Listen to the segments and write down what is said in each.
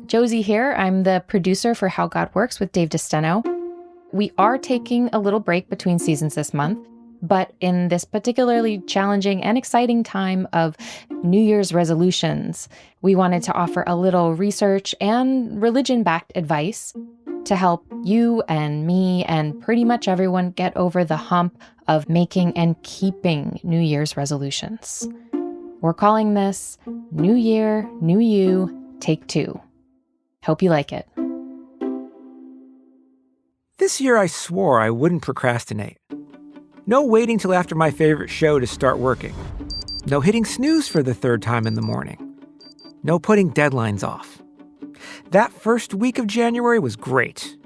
Josie here. I'm the producer for How God Works with Dave DeSteno. We are taking a little break between seasons this month, but in this particularly challenging and exciting time of New Year's resolutions, we wanted to offer a little research and religion-backed advice to help you and me and pretty much everyone get over the hump of making and keeping New Year's resolutions. We're calling this New Year, New You, Take 2. Hope you like it. This year I swore I wouldn't procrastinate. No waiting till after my favorite show to start working. No hitting snooze for the third time in the morning. No putting deadlines off. That first week of January was great.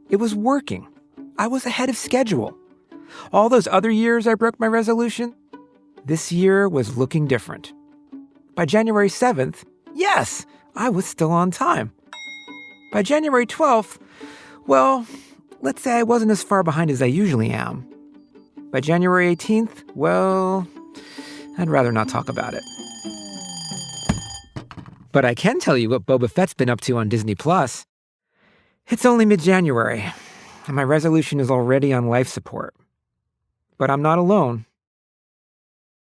It was working. I was ahead of schedule. All those other years I broke my resolution, this year was looking different. By January 7th, yes, I was still on time. By January 12th, well, let's say I wasn't as far behind as I usually am. By January 18th, well, I'd rather not talk about it. But I can tell you what Boba Fett's been up to on Disney+. It's only mid-January, and my resolution is already on life support. But I'm not alone.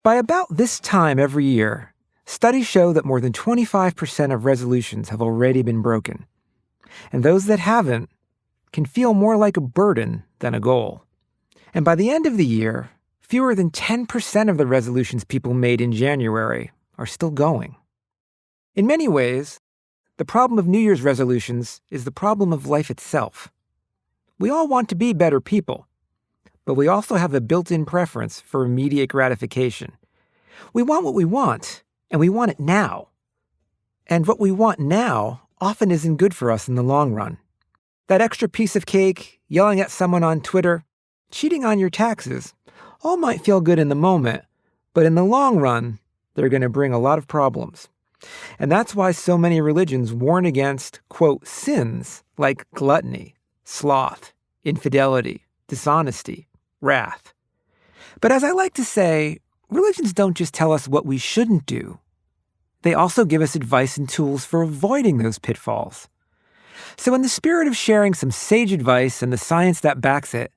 By about this time every year, studies show that more than 25% of resolutions have already been broken. And those that haven't can feel more like a burden than a goal. And by the end of the year, fewer than 10% of the resolutions people made in January are still going. In many ways, the problem of New Year's resolutions is the problem of life itself. We all want to be better people, but we also have a built-in preference for immediate gratification. We want what we want, and we want it now. And what we want now often isn't good for us in the long run. That extra piece of cake, yelling at someone on Twitter, cheating on your taxes, all might feel good in the moment, but in the long run, they're going to bring a lot of problems. And that's why so many religions warn against, quote, sins like gluttony, sloth, infidelity, dishonesty, wrath. But as I like to say, religions don't just tell us what we shouldn't do. They also give us advice and tools for avoiding those pitfalls. So in the spirit of sharing some sage advice and the science that backs it,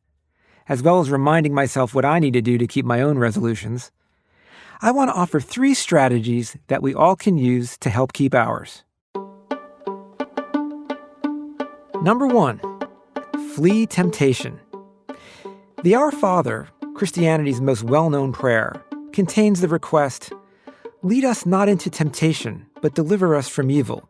as well as reminding myself what I need to do to keep my own resolutions, I want to offer 3 strategies that we all can use to help keep ours. Number 1, flee temptation. The Our Father, Christianity's most well-known prayer, contains the request, "Lead us not into temptation, but deliver us from evil."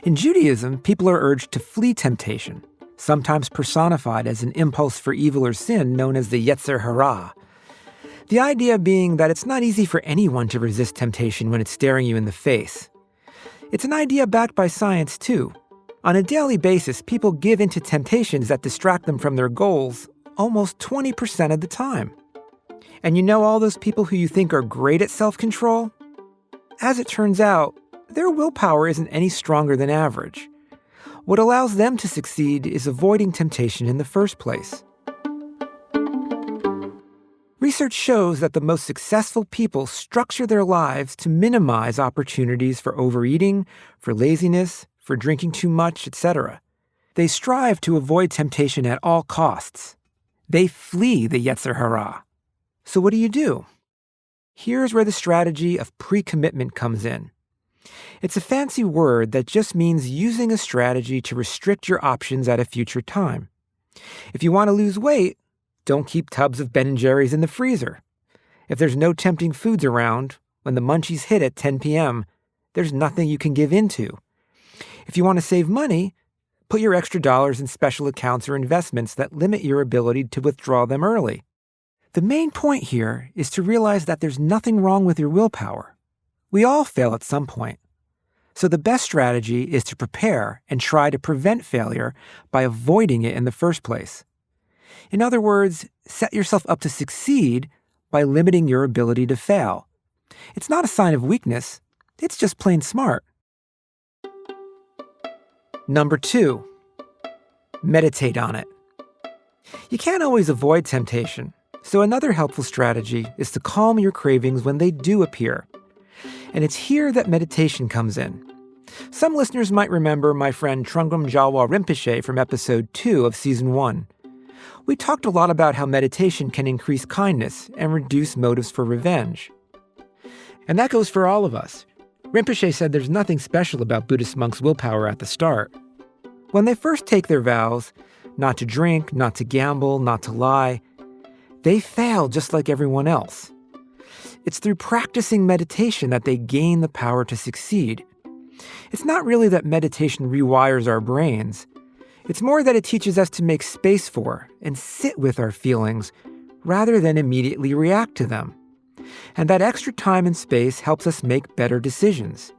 In Judaism, people are urged to flee temptation, sometimes personified as an impulse for evil or sin known as the Yetzer Hara. The idea being that it's not easy for anyone to resist temptation when it's staring you in the face. It's an idea backed by science, too. On a daily basis, people give into temptations that distract them from their goals almost 20% of the time. And you know all those people who you think are great at self-control? As it turns out, their willpower isn't any stronger than average. What allows them to succeed is avoiding temptation in the first place. Research shows that the most successful people structure their lives to minimize opportunities for overeating, for laziness, for drinking too much, etc. They strive to avoid temptation at all costs. They flee the Yetzer Hara. So what do? Here's where the strategy of pre-commitment comes in. It's a fancy word that just means using a strategy to restrict your options at a future time. If you want to lose weight, don't keep tubs of Ben & Jerry's in the freezer. If there's no tempting foods around, when the munchies hit at 10 p.m., there's nothing you can give into. If you want to save money, put your extra dollars in special accounts or investments that limit your ability to withdraw them early. The main point here is to realize that there's nothing wrong with your willpower. We all fail at some point. So the best strategy is to prepare and try to prevent failure by avoiding it in the first place. In other words, set yourself up to succeed by limiting your ability to fail. It's not a sign of weakness, it's just plain smart. Number 2, meditate on it. You can't always avoid temptation, so another helpful strategy is to calm your cravings when they do appear. And it's here that meditation comes in. Some listeners might remember my friend Trungam Jalwa Rinpoche from episode 2 of season 1. We talked a lot about how meditation can increase kindness and reduce motives for revenge. And that goes for all of us. Rinpoche said there's nothing special about Buddhist monks' willpower at the start. When they first take their vows, not to drink, not to gamble, not to lie, they fail just like everyone else. It's through practicing meditation that they gain the power to succeed. It's not really that meditation rewires our brains. It's more that it teaches us to make space for and sit with our feelings rather than immediately react to them. And that extra time and space helps us make better decisions.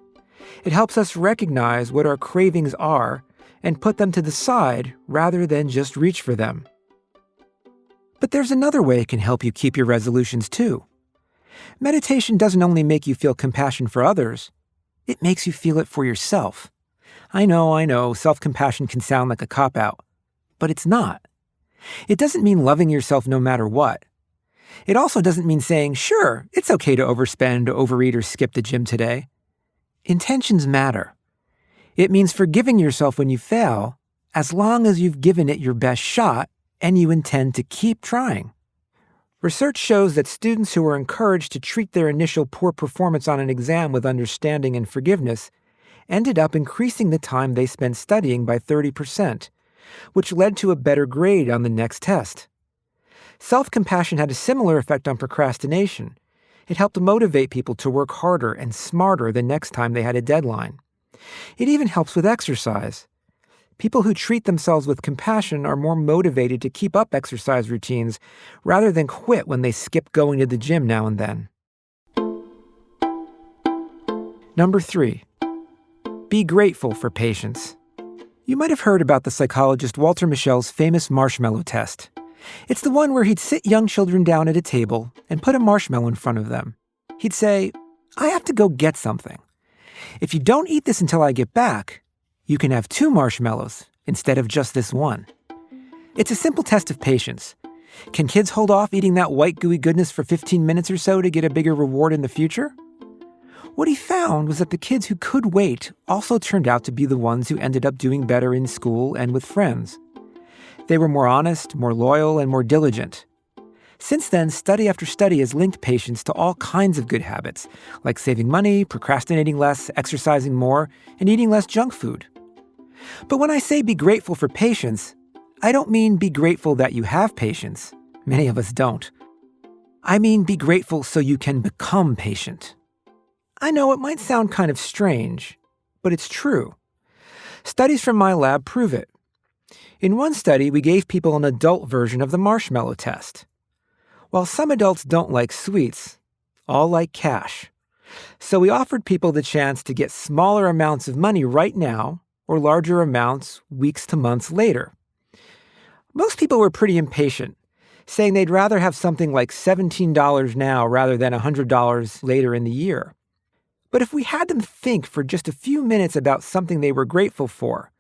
It helps us recognize what our cravings are and put them to the side rather than just reach for them. But there's another way it can help you keep your resolutions too. Meditation doesn't only make you feel compassion for others, it makes you feel it for yourself. I know, self-compassion can sound like a cop-out, but it's not. It doesn't mean loving yourself no matter what. It also doesn't mean saying, sure, it's okay to overspend, overeat, or skip the gym today. Intentions matter. It means forgiving yourself when you fail, as long as you've given it your best shot and you intend to keep trying. Research shows that students who are encouraged to treat their initial poor performance on an exam with understanding and forgiveness ended up increasing the time they spent studying by 30%, which led to a better grade on the next test. Self-compassion had a similar effect on procrastination. It helped motivate people to work harder and smarter the next time they had a deadline. It even helps with exercise. People who treat themselves with compassion are more motivated to keep up exercise routines rather than quit when they skip going to the gym now and then. Number 3, be grateful for patience. You might have heard about the psychologist Walter Mischel's famous marshmallow test. It's the one where he'd sit young children down at a table and put a marshmallow in front of them. He'd say, I have to go get something. If you don't eat this until I get back, you can have 2 marshmallows instead of just this one. It's a simple test of patience. Can kids hold off eating that white gooey goodness for 15 minutes or so to get a bigger reward in the future? What he found was that the kids who could wait also turned out to be the ones who ended up doing better in school and with friends. They were more honest, more loyal, and more diligent. Since then, study after study has linked patience to all kinds of good habits, like saving money, procrastinating less, exercising more, and eating less junk food. But when I say be grateful for patience, I don't mean be grateful that you have patience. Many of us don't. I mean be grateful so you can become patient. I know it might sound kind of strange, but it's true. Studies from my lab prove it. In one study, we gave people an adult version of the marshmallow test. While some adults don't like sweets, all like cash. So we offered people the chance to get smaller amounts of money right now or larger amounts weeks to months later. Most people were pretty impatient, saying they'd rather have something like $17 now rather than $100 later in the year. But if we had them think for just a few minutes about something they were grateful for,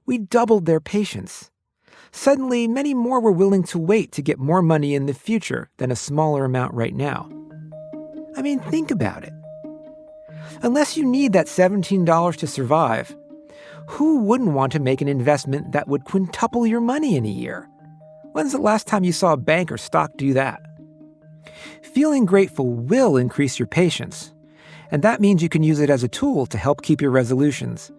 we doubled their patience. Suddenly, many more were willing to wait to get more money in the future than a smaller amount right now. I mean, think about it. Unless you need that $17 to survive, who wouldn't want to make an investment that would quintuple your money in a year? When's the last time you saw a bank or stock do that? Feeling grateful will increase your patience, and that means you can use it as a tool to help keep your resolutions.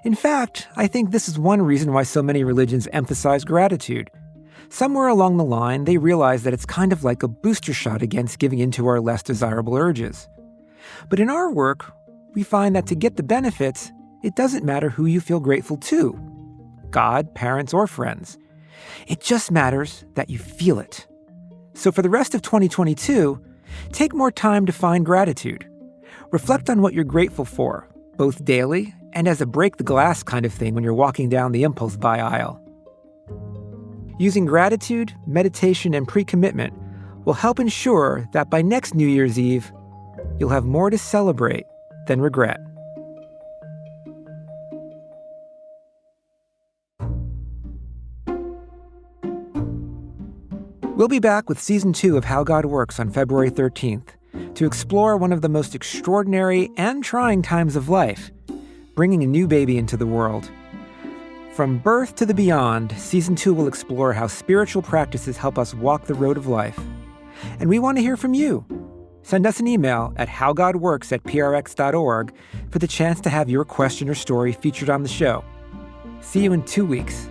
In fact, I think this is one reason why so many religions emphasize gratitude. Somewhere along the line, they realize that it's kind of like a booster shot against giving in to our less desirable urges. But in our work, we find that to get the benefits, it doesn't matter who you feel grateful to, God, parents, or friends. It just matters that you feel it. So for the rest of 2022, take more time to find gratitude. Reflect on what you're grateful for, both daily and as a break-the-glass kind of thing when you're walking down the impulse buy aisle. Using gratitude, meditation, and pre-commitment will help ensure that by next New Year's Eve, you'll have more to celebrate than regret. We'll be back with Season 2 of How God Works on February 13th to explore one of the most extraordinary and trying times of life, bringing a new baby into the world. From birth to the beyond, Season 2 will explore how spiritual practices help us walk the road of life. And we want to hear from you. Send us an email at howgodworks@prx.org for the chance to have your question or story featured on the show. See you in 2 weeks.